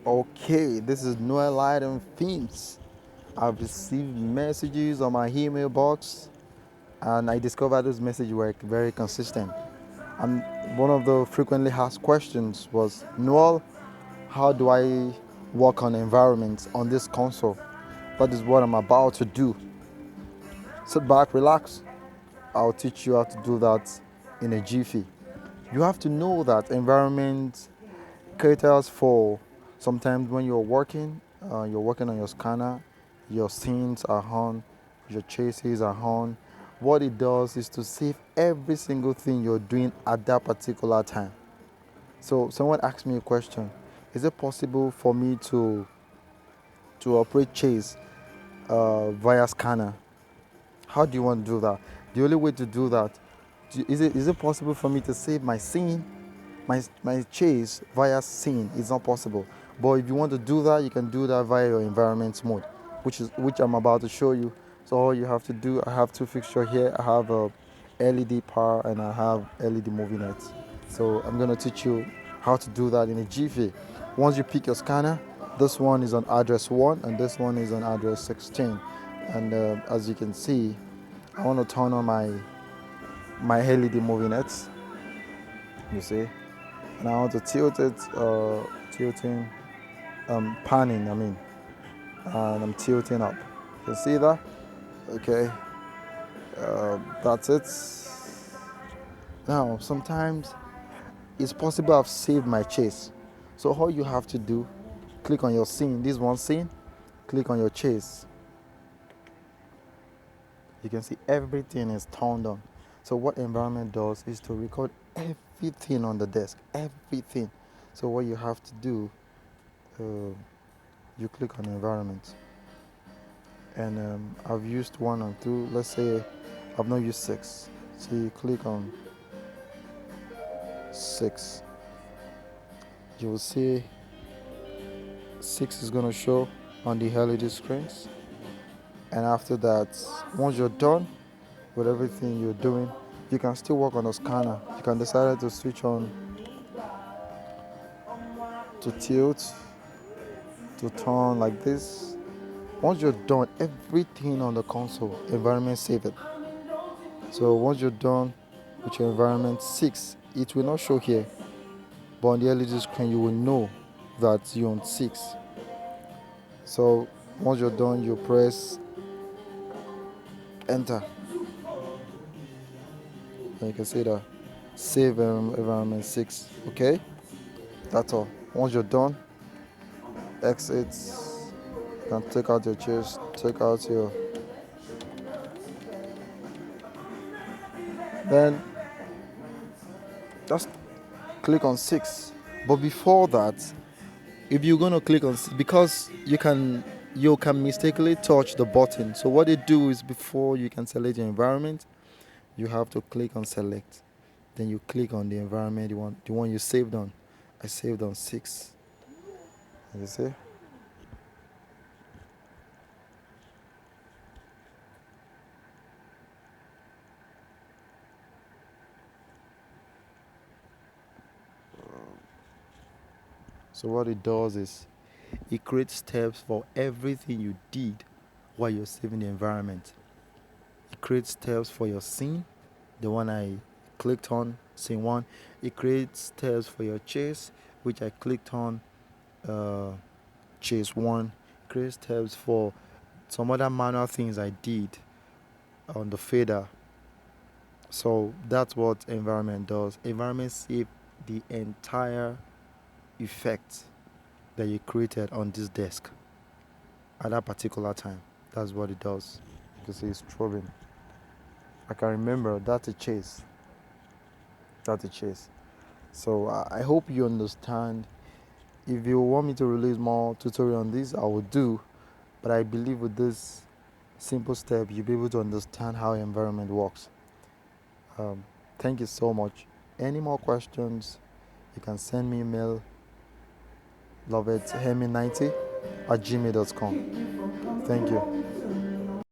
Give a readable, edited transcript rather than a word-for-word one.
Okay, this is Noel Item Themes. I've received messages on my email box and I discovered those messages were very consistent. And one of the frequently asked questions was, Noel, how do I work on environments on this console? That is what I'm about to do. Sit back, relax. I'll teach you how to do that in a jiffy. You have to know that environment caters for sometimes when you're working on your scanner, your scenes are on, your chases are on. What it does is to save every single thing you're doing at that particular time. So someone asked me a question: is it possible for me to operate chase via scanner? How do you want to do that? The only way to do that, is it possible for me to save my scene, my chase via scene? It's not possible. But if you want to do that, you can do that via your environment mode, which I'm about to show you. So all you have to do, I have two fixtures here. I have a LED power and I have LED movie nets. So I'm going to teach you how to do that in a jiffy. Once you pick your scanner, this one is on address 1 and this one is on address 16. And as you can see, I want to turn on my LED movie nets, you see, and I want to tilt it, tilting, panning, and I'm tilting up. You see that? Okay, that's it. Now, sometimes it's possible I've saved my chase. So all you have to do, click on your scene, this one scene, click on your chase. You can see everything is turned on. So what environment does is to record everything on the desk, everything. So what you have to do, you click on environment. And I've used 1 and 2. Let's say I've not used 6. So you click on 6. You will see 6 is going to show on the LED screens. And after that, once you're done with everything you're doing, you can still work on the scanner. You can decide to switch on to tilt, to turn like this. Once you're done, everything on the console, environment save it. So once you're done with your environment 6, it will not show here, but on the LED screen you will know that you're on 6. So once you're done, you press enter. And you can see that save environment 6. Okay, that's all. Once you're done, exit. You can take out your chairs, take out your. Then just click on 6. But before that, if you're gonna click on, because you can mistakenly touch the button. So what they do is, before you can select your environment, you have to click on select. Then you click on the environment the one you saved on. I saved on 6. You see? So what it does is it creates steps for everything you did while you're saving the environment. It creates steps for your scene, the one I clicked on, scene 1. It creates steps for your chase, which I clicked on, uh, chase 1. It creates steps for some other manual things I did on the fader. So that's what environment does. Environment save the entire effect that you created on this desk at that particular time. That's what it does. You can see it's strobing. I can remember that's a chase. That's a chase. So I hope you understand. If you want me to release more tutorial on this, I will do. But I believe with this simple step, you'll be able to understand how environment works. Thank you so much. Any more questions, you can send me email loveithemi90@gmail.com. Thank you.